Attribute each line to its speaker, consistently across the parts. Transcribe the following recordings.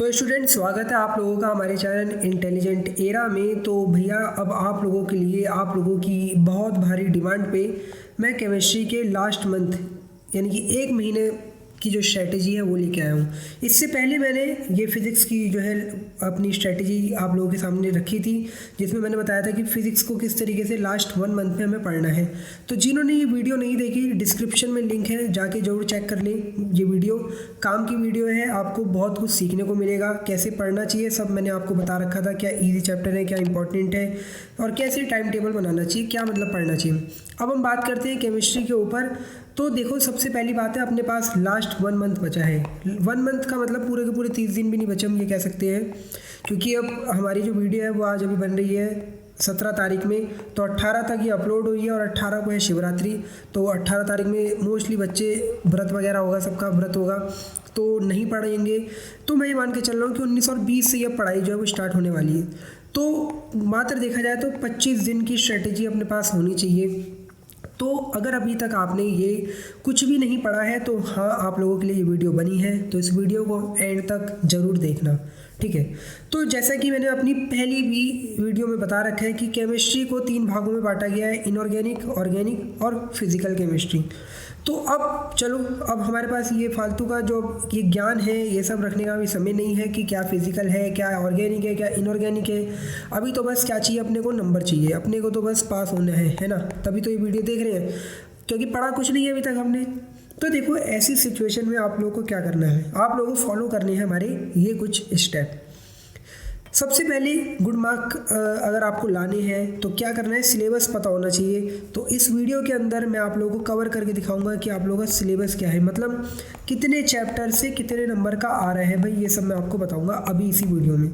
Speaker 1: तो स्टूडेंट, स्वागत है आप लोगों का हमारे चैनल इंटेलिजेंट एरा में। तो भैया, अब आप लोगों के लिए आप लोगों की बहुत भारी डिमांड पे मैं केमिस्ट्री के लास्ट मंथ यानी कि एक महीने की जो स्ट्रैटेजी है वो लेके आया हूँ। इससे पहले मैंने ये फिज़िक्स की जो है अपनी स्ट्रैटेजी आप लोगों के सामने रखी थी, जिसमें मैंने बताया था कि फ़िज़िक्स को किस तरीके से लास्ट 1 मंथ में हमें पढ़ना है। तो जिन्होंने ये वीडियो नहीं देखी, डिस्क्रिप्शन में लिंक है, जाके ज़रूर चेक कर लें। ये वीडियो काम की वीडियो है, आपको बहुत कुछ सीखने को मिलेगा। कैसे पढ़ना चाहिए सब मैंने आपको बता रखा था, क्या ईजी चैप्टर है, क्या इंपॉर्टेंट है और कैसे टाइम टेबल बनाना चाहिए, क्या मतलब पढ़ना चाहिए। अब हम बात करते हैं केमिस्ट्री के ऊपर। तो देखो, सबसे पहली बात है, अपने पास लास्ट 1 मंथ बचा है। 1 मंथ का मतलब पूरे के पूरे 30 दिन भी नहीं बचे, हम ये कह सकते हैं, क्योंकि अब हमारी जो वीडियो है वो आज अभी बन रही है 17 तारीख में। तो 18 तक ये अपलोड हुई है और 18 को है शिवरात्रि। तो 18 तारीख में मोस्टली बच्चे व्रत वगैरह होगा, सबका व्रत होगा, तो नहीं पढ़ेंगे। तो मैं ये मान के चल रहा हूँ कि 19 और 20 से ये पढ़ाई जो है वो स्टार्ट होने वाली है। तो मात्र देखा जाए तो 25 दिन की स्ट्रेटेजी अपने पास होनी चाहिए। तो अगर अभी तक आपने ये कुछ भी नहीं पढ़ा है तो हाँ, आप लोगों के लिए ये वीडियो बनी है, तो इस वीडियो को एंड तक ज़रूर देखना, ठीक है। तो जैसा कि मैंने अपनी पहली भी वीडियो में बता रखा है कि केमिस्ट्री को 3 भागों में बांटा गया है, इनऑर्गेनिक, ऑर्गेनिक और फिजिकल केमिस्ट्री। तो अब चलो, अब हमारे पास ये फालतू का जो ये ज्ञान है ये सब रखने का भी समय नहीं है कि क्या फिजिकल है, क्या ऑर्गेनिक है, क्या इनऑर्गेनिक है। अभी तो बस क्या चाहिए, अपने को नंबर चाहिए, अपने को तो बस पास होना है ना। तभी तो ये वीडियो देख रहे हैं, क्योंकि पढ़ा कुछ नहीं है अभी तक हमने। तो देखो, ऐसी सिचुएशन में आप लोगों को क्या करना है, आप लोगों को फॉलो करने हैं हमारे ये कुछ स्टेप। सबसे पहले गुड मार्क अगर आपको लाने हैं तो क्या करना है, सिलेबस पता होना चाहिए। तो इस वीडियो के अंदर मैं आप लोगों को कवर करके दिखाऊंगा कि आप लोगों का सिलेबस क्या है, मतलब कितने चैप्टर से कितने नंबर का आ रहा है भाई, ये सब मैं आपको बताऊंगा अभी इसी वीडियो में।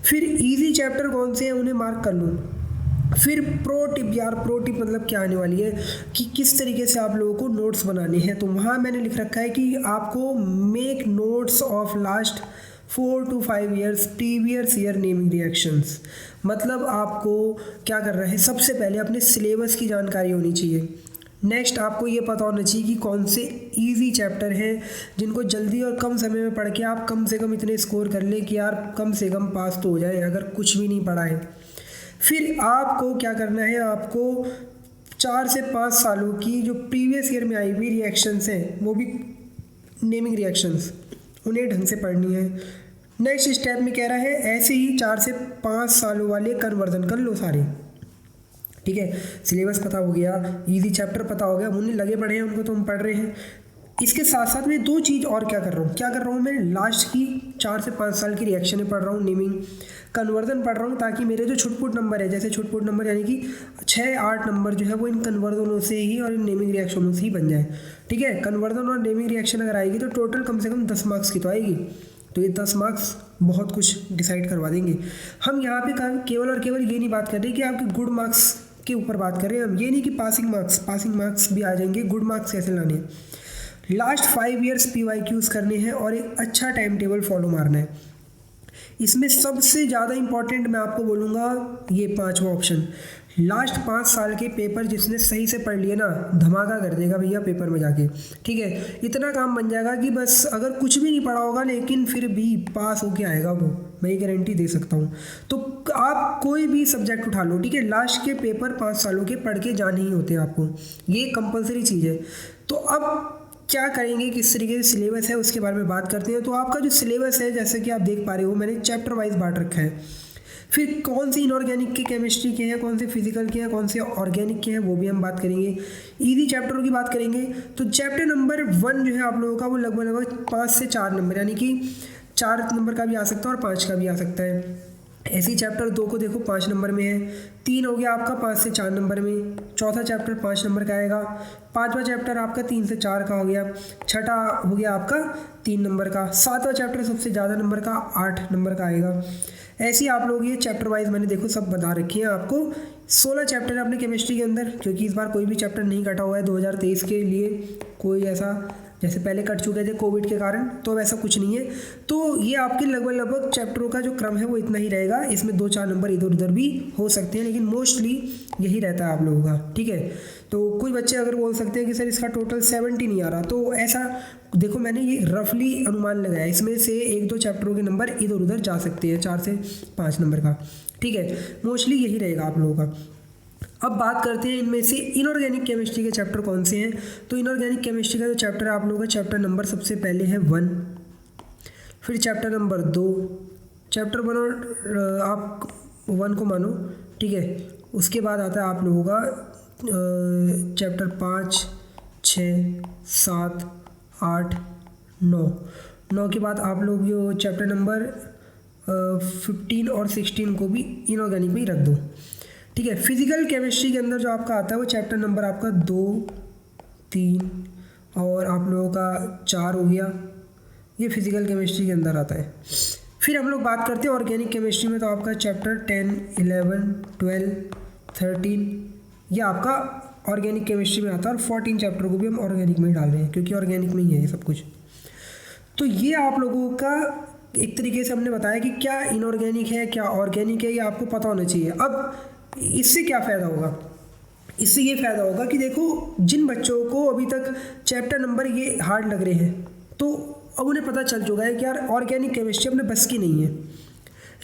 Speaker 1: फिर इजी चैप्टर कौन से हैं उन्हें मार्क कर लूँ। फिर प्रो टिप, यार प्रो टिप मतलब क्या आने वाली है कि किस तरीके से आप लोगों को नोट्स बनाने हैं। तो वहाँ मैंने लिख रखा है कि आपको make notes of last 4 to 5 years previous year naming reactions. मतलब आपको क्या करना है, सबसे पहले अपने सिलेबस की जानकारी होनी चाहिए। नेक्स्ट, आपको ये पता होना चाहिए कि कौन से इजी चैप्टर हैं जिनको जल्दी और कम समय में पढ़ के आप कम से कम इतने स्कोर कर लें कि यार कम से कम पास तो हो जाए अगर कुछ भी नहीं पढ़ा है। फिर आपको क्या करना है, आपको 4 से 5 सालों की जो प्रीवियस ईयर में आई हुई रिएक्शंस हैं, वो भी नेमिंग रिएक्शंस, उन्हें ढंग से पढ़नी है। नेक्स्ट स्टेप में कह रहा है ऐसे ही 4 से 5 सालों वाले कन्वर्जन कर लो सारे, ठीक है। सिलेबस पता हो गया, इजी चैप्टर पता हो गया, उन्हें लगे पढ़े हैं, उनको तो हम पढ़ रहे हैं। इसके साथ साथ में 2 चीज़ और क्या कर रहा हूँ, मैं लास्ट की 4 से 5 साल की रिएक्शनें पढ़ रहा हूँ, नेमिंग कन्वर्जन पढ़ रहा हूँ, ताकि मेरे जो छुटपुट नंबर है, जैसे छुटपुट नंबर यानी कि 6-8 नंबर जो है वो इन कन्वर्जनों से ही और इन नेमिंग रिएक्शनों से ही बन जाए, ठीक है। कन्वर्जन और नेमिंग रिएक्शन अगर आएगी तो टोटल कम से कम 10 मार्क्स की तो आएगी। तो ये 10 मार्क्स बहुत कुछ डिसाइड करवा देंगे। हम यहाँ पे केवल और केवल ये नहीं बात कर रहे कि आपके गुड मार्क्स के ऊपर बात कर रहे हैं हम, ये नहीं कि पासिंग मार्क्स भी आ जाएंगे। गुड मार्क्स कैसे लाने हैं, लास्ट 5 ईयर्स PYQs करने हैं और एक अच्छा टाइम टेबल फॉलो मारना है। इसमें सबसे ज़्यादा इंपॉर्टेंट मैं आपको बोलूँगा ये 5वां ऑप्शन, लास्ट 5 साल के पेपर जिसने सही से पढ़ लिए ना, धमाका कर देगा भैया पेपर में जाके, ठीक है। इतना काम बन जाएगा कि बस अगर कुछ भी नहीं पढ़ा होगा लेकिन फिर भी पास होके आएगा वो, मैं ये गारंटी दे सकता हूँ। तो आप कोई भी सब्जेक्ट उठा लो, ठीक है, लास्ट के पेपर 5 सालों के पढ़ के जाने ही होते हैं आपको, ये कंपलसरी चीज़ है। तो अब क्या करेंगे, किस तरीके से सिलेबस है उसके बारे में बात करते हैं। तो आपका जो सिलेबस है, जैसे कि आप देख पा रहे हो, मैंने चैप्टर वाइज बांट रखा है। फिर कौन सी इनऑर्गेनिक के केमिस्ट्री के हैं, कौन से फिजिकल के हैं, कौन से ऑर्गेनिक के हैं, वो भी हम बात करेंगे। इजी चैप्टरों की बात करेंगे तो चैप्टर नंबर 1 जो है आप लोगों का वो लगभग 5 से 4 नंबर, यानी कि 4 नंबर का भी आ सकता है और 5 का भी आ सकता है। ऐसे ही चैप्टर 2 को देखो 5 नंबर में है, 3 हो गया आपका 5 से 4 नंबर में, चौथा चैप्टर 5 नंबर का आएगा, 5वां चैप्टर आपका 3 से 4 का हो गया, छठा हो गया आपका 3 नंबर का, 7वां चैप्टर सबसे ज़्यादा नंबर का 8 नंबर का आएगा। ऐसे ही आप लोग ये चैप्टर वाइज मैंने देखो सब बता रखी हैं आपको। 16 चैप्टर है अपने केमिस्ट्री के अंदर, क्योंकि इस बार कोई भी चैप्टर नहीं कटा हुआ है 2023 के लिए, कोई ऐसा जैसे पहले कट चुके थे कोविड के कारण, तो अब ऐसा कुछ नहीं है। तो ये आपके लगभग चैप्टरों का जो क्रम है वो इतना ही रहेगा। इसमें 2-4 नंबर इधर उधर भी हो सकते हैं, लेकिन मोस्टली यही रहता है आप लोगों का, ठीक है। तो कुछ बच्चे अगर बोल सकते हैं कि सर इसका टोटल 70 नहीं आ रहा, तो ऐसा देखो मैंने ये रफली अनुमान लगाया, इसमें से 1-2 चैप्टरों के नंबर इधर उधर जा सकते हैं, 4 से 5 नंबर का, ठीक है। मोस्टली यही रहेगा आप लोगों का। अब बात करते हैं इनमें से इनऑर्गेनिक केमिस्ट्री के चैप्टर कौन से हैं। तो इनऑर्गेनिक केमिस्ट्री का जो चैप्टर है आप लोगों का, चैप्टर नंबर सबसे पहले है 1, फिर चैप्टर नंबर 2, चैप्टर 1 और आप 1 को मानो, ठीक है। उसके बाद आता है आप लोगों का चैप्टर 5, 6, 7, 8, 9 के बाद आप लोग जो चैप्टर नंबर 15 और 16 को भी इनऑर्गेनिक में ही रख दो, ठीक है। फिजिकल केमिस्ट्री के अंदर जो आपका आता है वो चैप्टर नंबर आपका 2, 3 और आप लोगों का 4 हो गया, ये फिजिकल केमिस्ट्री के अंदर आता है। फिर हम लोग बात करते हैं ऑर्गेनिक केमिस्ट्री में, तो आपका चैप्टर 10, 11, 12, 13 ये आपका ऑर्गेनिक केमिस्ट्री में आता है, और 14 चैप्टर को भी हम ऑर्गेनिक में ही डाल रहे हैं क्योंकि ऑर्गेनिक में ही है ये सब कुछ। तो ये आप लोगों का एक तरीके से हमने बताया कि क्या इनऑर्गेनिक है क्या ऑर्गेनिक है, ये आपको पता होना चाहिए। अब इससे क्या फ़ायदा होगा, इससे ये फ़ायदा होगा कि देखो जिन बच्चों को अभी तक चैप्टर नंबर ये हार्ड लग रहे हैं, तो अब उन्हें पता चल चुका है कि यार ऑर्गेनिक केमिस्ट्री अपने बस की नहीं है,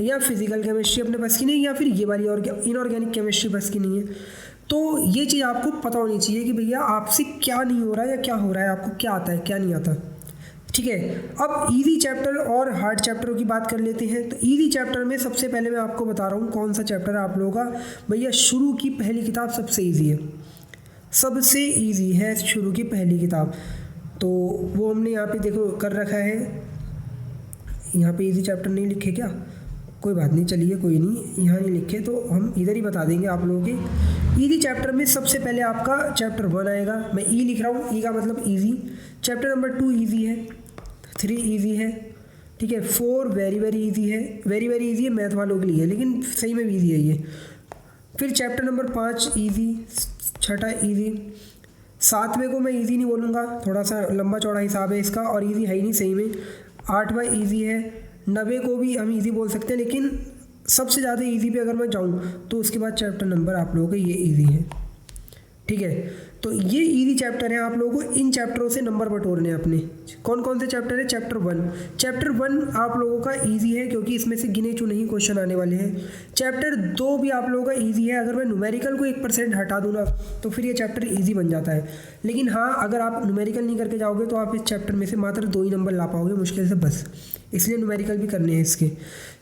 Speaker 1: या फिजिकल केमिस्ट्री अपने बस की नहीं, या फिर ये वाली इनऑर्गेनिक केमिस्ट्री बस की नहीं है। तो ये चीज़ आपको पता होनी चाहिए कि भैया आपसे क्या नहीं हो रहा है या क्या हो रहा है, आपको क्या आता है क्या नहीं आता, ठीक है। अब इजी चैप्टर और हार्ड चैप्टरों की बात कर लेते हैं। तो इजी चैप्टर में सबसे पहले मैं आपको बता रहा हूँ कौन सा चैप्टर है आप लोगों का। भैया शुरू की पहली किताब सबसे इजी है, सबसे इजी है शुरू की पहली किताब। तो वो हमने यहाँ पे देखो कर रखा है, यहाँ पे इजी चैप्टर नहीं लिखे क्या, कोई बात नहीं, चलिए कोई नहीं, यहाँ नहीं लिखे तो हम इधर ही बता देंगे आप लोगों के। इजी चैप्टर में सबसे पहले आपका चैप्टर 1 आएगा, मैं ई लिख रहा हूँ, ई का मतलब इजी। चैप्टर नंबर 2 इजी है, 3 इजी है, ठीक है। 4 वेरी वेरी इजी है, वेरी वेरी इजी है मैथ वालों के लिए, लेकिन सही में भी इजी है ये। फिर चैप्टर नंबर 5 इजी, 6 इजी। 7वें को मैं इजी नहीं बोलूँगा, थोड़ा सा लंबा चौड़ा हिसाब है इसका और इजी है ही नहीं सही में। 8वां इजी है। 9वें को भी हम इजी बोल सकते हैं, लेकिन सबसे ज़्यादा इजी पे अगर मैं जाऊँ तो उसके बाद चैप्टर नंबर आप लोगों का ये इजी है, ठीक है। तो ये इजी चैप्टर है, आप लोगों को इन चैप्टरों से नंबर बटोरने हैं अपने। कौन कौन से चैप्टर है, चैप्टर 1। चैप्टर 1 आप लोगों का इजी है क्योंकि इसमें से गिने चुने ही क्वेश्चन आने वाले हैं। चैप्टर 2 भी आप लोगों का इजी है, अगर मैं न्यूमेरिकल को 1% हटा दूँ ना तो फिर ये चैप्टर इजी बन जाता है। लेकिन हाँ, अगर आप न्यूमेरिकल नहीं करके जाओगे तो आप इस चैप्टर में से मात्र 2 ही नंबर ला पाओगे मुश्किल से, बस, इसलिए न्यूमेरिकल भी करने हैं इसके।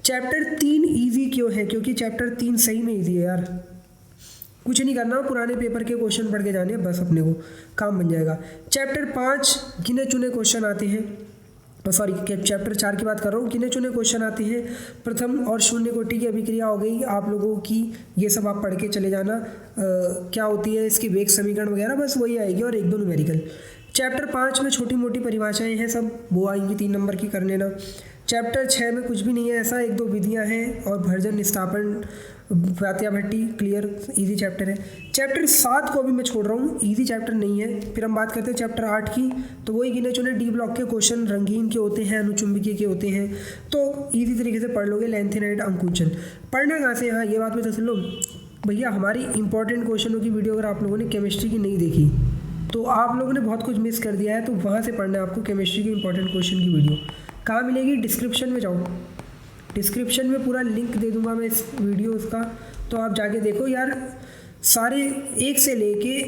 Speaker 1: चैप्टर 3 ईजी क्यों है, क्योंकि चैप्टर 3 सही में ईजी है यार, कुछ नहीं करना, पुराने पेपर के क्वेश्चन पढ़ के जाने, बस अपने को काम बन जाएगा। चैप्टर 5 गिने चुने क्वेश्चन आते हैं, सॉरी चैप्टर 4 की बात कर रहा हूँ, गिने चुने क्वेश्चन आते हैं। प्रथम और शून्य कोटि की अभिक्रिया हो गई आप लोगों की, ये सब आप पढ़ के चले जाना, क्या होती है इसकी वेग समीकरण वगैरह, बस वही आएगी, और 1-2 न्यूमेरिकल। चैप्टर 5 में छोटी मोटी परिभाषाएं हैं सब, वो आएंगी 3 नंबर की कर लेना। चैप्टर 6 में कुछ भी नहीं है ऐसा, 1-2 विधियाँ हैं और भर्जन निस्तापन व्यात्या भट्टी, क्लियर, इजी चैप्टर है। चैप्टर 7 को अभी मैं छोड़ रहा हूँ, इजी चैप्टर नहीं है। फिर हम बात करते हैं चैप्टर 8 की, तो वही गिने चुने डी ब्लॉक के क्वेश्चन रंगीन के होते हैं, अनुचुंबकीय के होते हैं, तो इजी तरीके से पढ़ लोगे। लेंथेनाइट अंकुचन पढ़ना कहाँ से, हाँ ये बात में तो सुन लो भैया, हमारी इंपॉर्टेंट क्वेश्चनों की वीडियो अगर आप लोगों ने केमिस्ट्री की नहीं देखी तो आप लोगों ने बहुत कुछ मिस कर दिया है, तो वहाँ से पढ़ना है आपको केमिस्ट्री की इंपॉर्टेंट क्वेश्चन की वीडियो। कहाँ मिलेगी, डिस्क्रिप्शन में जाओ, डिस्क्रिप्शन में पूरा लिंक दे दूंगा मैं इस वीडियो का, तो आप जाके देखो यार, सारे 1 से लेके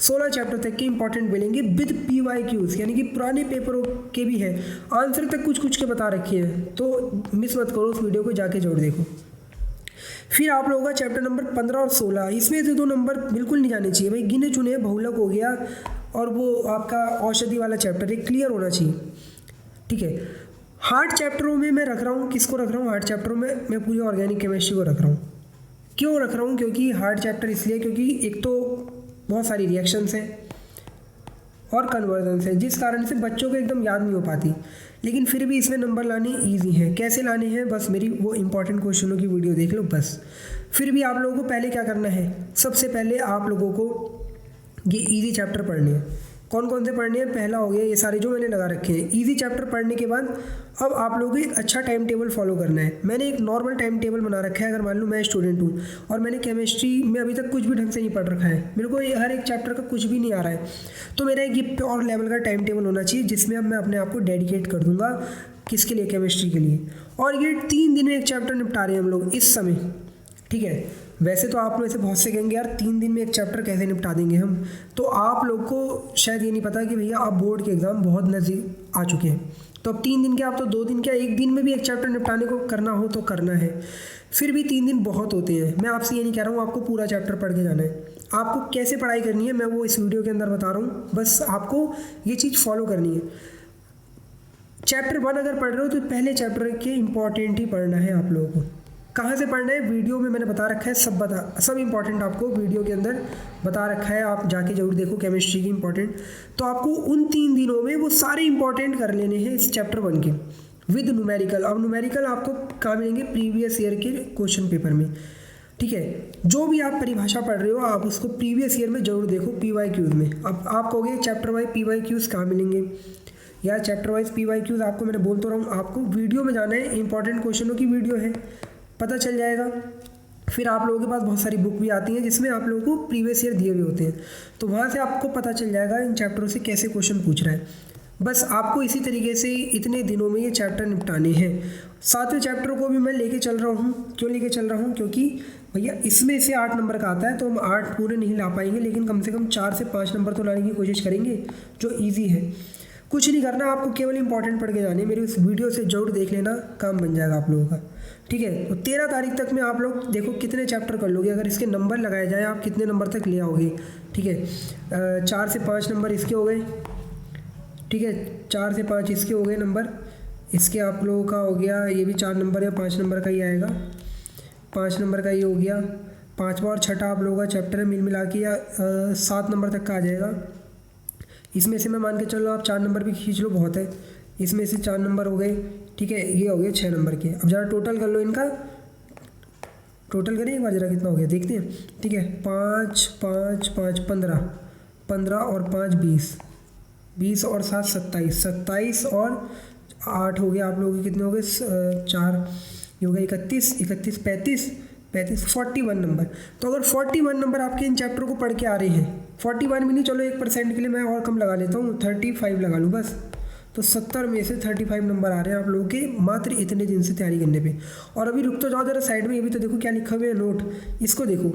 Speaker 1: 16 चैप्टर तक के इंपॉर्टेंट मिलेंगे विद PYQs, यानी कि पुराने पेपरों के भी हैं, आंसर तक कुछ कुछ के बता रखे हैं, तो मिस मत करो उस वीडियो को, जाके जरूर देखो। फिर आप लोगों का चैप्टर नंबर 15 और 16, इसमें से 2 नंबर बिल्कुल नहीं जाने चाहिए भाई, गिने चुने बहुलक हो गया और वो आपका औषधि वाला चैप्टर एक क्लियर होना चाहिए, ठीक है। हार्ड चैप्टरों में मैं रख रहा हूँ, किसको रख रहा हूँ हार्ड चैप्टरों में, मैं पूरी ऑर्गेनिक केमिस्ट्री को रख रहा हूँ। क्यों रख रहा हूँ, क्योंकि हार्ड चैप्टर इसलिए क्योंकि एक तो बहुत सारी रिएक्शंस हैं और कन्वर्जन्स हैं, जिस कारण से बच्चों को एकदम याद नहीं हो पाती, लेकिन फिर भी इसमें नंबर लाने ईजी हैं। कैसे लाने हैं, बस मेरी वो इंपॉर्टेंट क्वेश्चनों की वीडियो देख लो बस। फिर भी आप लोगों को पहले क्या करना है, सबसे पहले आप लोगों को ये ईजी चैप्टर पढ़ने हैं, कौन कौन से पढ़ने हैं, पहला हो गया ये सारे जो मैंने लगा रखे हैं। इजी चैप्टर पढ़ने के बाद अब आप लोगों को एक अच्छा टाइम टेबल फॉलो करना है। मैंने एक नॉर्मल टाइम टेबल बना रखा है। अगर मान लो मैं स्टूडेंट हूँ और मैंने केमिस्ट्री में अभी तक कुछ भी ढंग से नहीं पढ़ रखा है, मेरे को हर एक चैप्टर का कुछ भी नहीं आ रहा है, तो मेरा एक ये और लेवल का टाइम टेबल होना चाहिए जिसमें अब मैं अपने आप को डेडिकेट कर दूंगा किसके लिए, केमिस्ट्री के लिए। और ये 3 दिन में एक चैप्टर निपटा रहे हैं हम लोग इस समय, ठीक है। वैसे तो आप में से बहुत से कहेंगे यार 3 दिन में एक चैप्टर कैसे निपटा देंगे हम, तो आप लोग को शायद ये नहीं पता कि भैया आप बोर्ड के एग्ज़ाम बहुत नज़दीक आ चुके हैं। तो अब 3 दिन के, आप तो 2 दिन क्या 1 दिन में भी एक चैप्टर निपटाने को करना हो तो करना है। फिर भी 3 दिन बहुत होते हैं। मैं आपसे ये नहीं कह रहा हूँ आपको पूरा चैप्टर पढ़ के जाना है। आपको कैसे पढ़ाई करनी है मैं वो इस वीडियो के अंदर बता रहा हूँ, बस आपको ये चीज़ फॉलो करनी है। चैप्टर 1 अगर पढ़ रहे हो तो पहले चैप्टर के इंपॉर्टेंट ही पढ़ना है आप लोगों को। कहाँ से पढ़ना है वीडियो में मैंने बता रखा है, सब इंपॉर्टेंट आपको वीडियो के अंदर बता रखा है, आप जाके जरूर देखो केमिस्ट्री की इंपॉर्टेंट। तो आपको उन 3 दिनों में वो सारे इंपॉर्टेंट कर लेने हैं इस चैप्टर 1 के विद न्यूमेरिकल। अब न्यूमेरिकल आपको कहाँ मिलेंगे, प्रीवियस ईयर के क्वेश्चन पेपर में, ठीक है। जो भी आप परिभाषा पढ़ रहे हो आप उसको प्रीवियस ईयर में जरूर देखो PYQs में। अब आप कहोगे चैप्टर वाइज PYQs कहाँ मिलेंगे यार, चैप्टर वाइज PYQs आपको मैंने बोल तो रहा हूँ, आपको वीडियो में जाना है, इंपॉर्टेंट क्वेश्चनों की वीडियो है, पता चल जाएगा। फिर आप लोगों के पास बहुत सारी बुक भी आती हैं जिसमें आप लोगों को प्रीवियस ईयर दिए हुए होते हैं, तो वहाँ से आपको पता चल जाएगा इन चैप्टरों से कैसे क्वेश्चन पूछ रहा है। बस आपको इसी तरीके से इतने दिनों में ये चैप्टर निपटाने हैं। 7वें चैप्टर को भी मैं लेके चल रहा हूँ। क्यों लेके चल रहा हूँ, क्योंकि भैया इसमें से 8 नंबर का आता है, तो हम 8 पूरे नहीं ला पाएंगे, लेकिन कम से कम 4 से 5 नंबर तो लाने की कोशिश करेंगे जो ईजी है। कुछ नहीं करना, आपको केवल इंपॉर्टेंट पढ़ के जाने। मेरी उस वीडियो से जरूर देख लेना, काम बन जाएगा आप लोगों का, ठीक है। तो 13 तारीख तक में आप लोग देखो कितने चैप्टर कर लोगे। अगर इसके नंबर लगाए जाए आप कितने नंबर तक ले आओगे, ठीक है। 4 से 5 नंबर इसके हो गए, ठीक है। 4 से 5 इसके हो गए नंबर, इसके आप लोगों का हो गया, ये भी 4 नंबर या 5 नंबर का ही आएगा, 5 नंबर का ये हो गया। 5वां और 6ठा आप लोगों का चैप्टर है, मिल मिला के या 7 नंबर तक का आ जाएगा। इसमें से मैं मान के चलो आप 4 नंबर भी खींच लो, बहुत है। इसमें से 4 नंबर हो गए, ठीक है। ये हो गए 6 नंबर के। अब ज़रा टोटल कर लो, इनका टोटल करें एक बार ज़रा कितना हो गया देखते हैं, ठीक है। 5 5 5 15, 15 और 5 20, 20 और 7 27, 27 और 8 हो गया आप लोगों के कितने हो गए 4, ये हो गए 31, 31 35, 35 41 नंबर। तो अगर 41 नंबर आपके इन चैप्टर को पढ़ के आ रहे हैं, 41 भी नहीं, चलो 1% के लिए मैं और कम लगा लेता हूँ, 35 लगा लूँ बस, तो 70 में से 35 नंबर आ रहे हैं आप लोगों के मात्र इतने दिन से तैयारी करने पे। और अभी रुक तो जाओ जरा साइड में, ये भी तो देखो क्या लिखा हुआ है नोट, इसको देखो।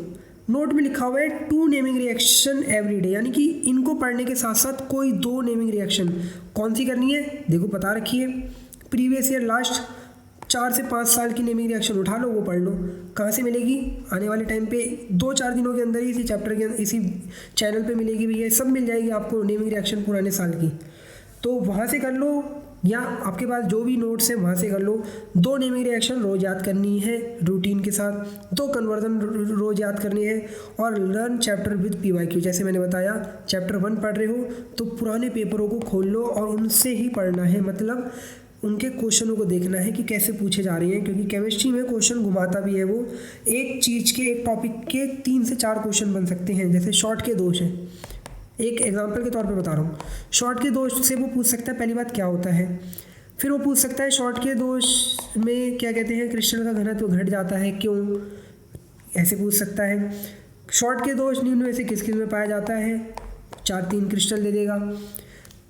Speaker 1: नोट में लिखा हुआ है 2 नेमिंग रिएक्शन एवरी डे, यानी कि इनको पढ़ने के साथ साथ कोई 2 नेमिंग रिएक्शन कौन सी करनी है देखो, बता रखी है। प्रीवियस ईयर लास्ट 4 से 5 साल की नेमिंग रिएक्शन उठा लो, वो पढ़ लो। कहाँ से मिलेगी, आने वाले टाइम पे 2-4 दिनों के अंदर ही इसी चैप्टर के इसी चैनल पे मिलेगी भैया, सब मिल जाएगी आपको नेमिंग रिएक्शन पुराने साल की, तो वहाँ से कर लो, या आपके पास जो भी नोट्स हैं वहाँ से कर लो। 2 नेमिंग रिएक्शन रोज़ याद करनी है रूटीन के साथ, 2 कन्वर्जन रोज़ याद करनी है, और लर्न चैप्टर विद PYQ। जैसे मैंने बताया चैप्टर 1 पढ़ रहे हो तो पुराने पेपरों को खोल लो और उनसे ही पढ़ना है, मतलब उनके क्वेश्चनों को देखना है कि कैसे पूछे जा रहे हैं, क्योंकि केमिस्ट्री में क्वेश्चन घुमाता भी है वो। एक चीज़ के, एक टॉपिक के 3 से 4 क्वेश्चन बन सकते हैं। जैसे शॉर्ट के दोष हैं, एक एग्जांपल के तौर पे बता रहा हूँ, शॉर्ट के दोष से वो पूछ सकता है पहली बात क्या होता है, फिर वो पूछ सकता है शॉर्ट के दोष में क्या कहते हैं, क्रिस्टल का घनत्व घट जाता है क्यों, ऐसे पूछ सकता है। शॉर्ट के दोष निम्न में से किस किस में पाया जाता है, 4-3 क्रिस्टल दे देगा।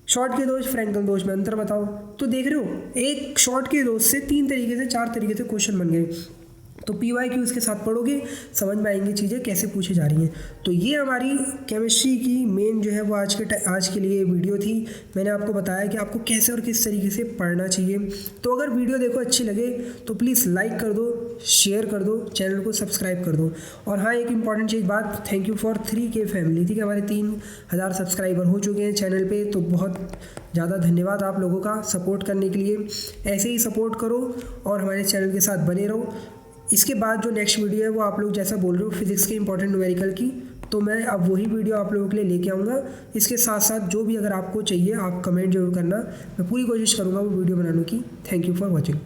Speaker 1: शॉर्ट के दोष फ्रैंकल दोष में अंतर बताओ। तो देख रहे हो, एक शॉर्ट के दोष से 3 तरीके से 4 तरीके से क्वेश्चन बन गए। तो PYQs के साथ पढ़ोगे समझ में आएंगी चीज़ें कैसे पूछी जा रही हैं। तो ये हमारी केमिस्ट्री की मेन जो है वो आज के लिए वीडियो थी। मैंने आपको बताया कि आपको कैसे और किस तरीके से पढ़ना चाहिए। तो अगर वीडियो देखो अच्छी लगे तो प्लीज़ लाइक कर दो, शेयर कर दो, चैनल को सब्सक्राइब कर दो। और हाँ, एक इंपॉर्टेंट चीज़ बात, thank you for 3K family, ठीक है। हमारे 3000 सब्सक्राइबर हो चुके हैं चैनल पे, तो बहुत ज़्यादा धन्यवाद आप लोगों का सपोर्ट करने के लिए। ऐसे ही सपोर्ट करो और हमारे चैनल के साथ बने रहो। इसके बाद जो नेक्स्ट वीडियो है वो आप लोग जैसा बोल रहे हो फिजिक्स के इंपॉर्टेंट न्यूमेरिकल की, तो मैं अब वही वीडियो आप लोगों के लिए लेके आऊँगा। इसके साथ साथ जो भी अगर आपको चाहिए आप कमेंट जरूर करना, मैं पूरी कोशिश करूँगा वो वीडियो बनाने की। Thank you for watching.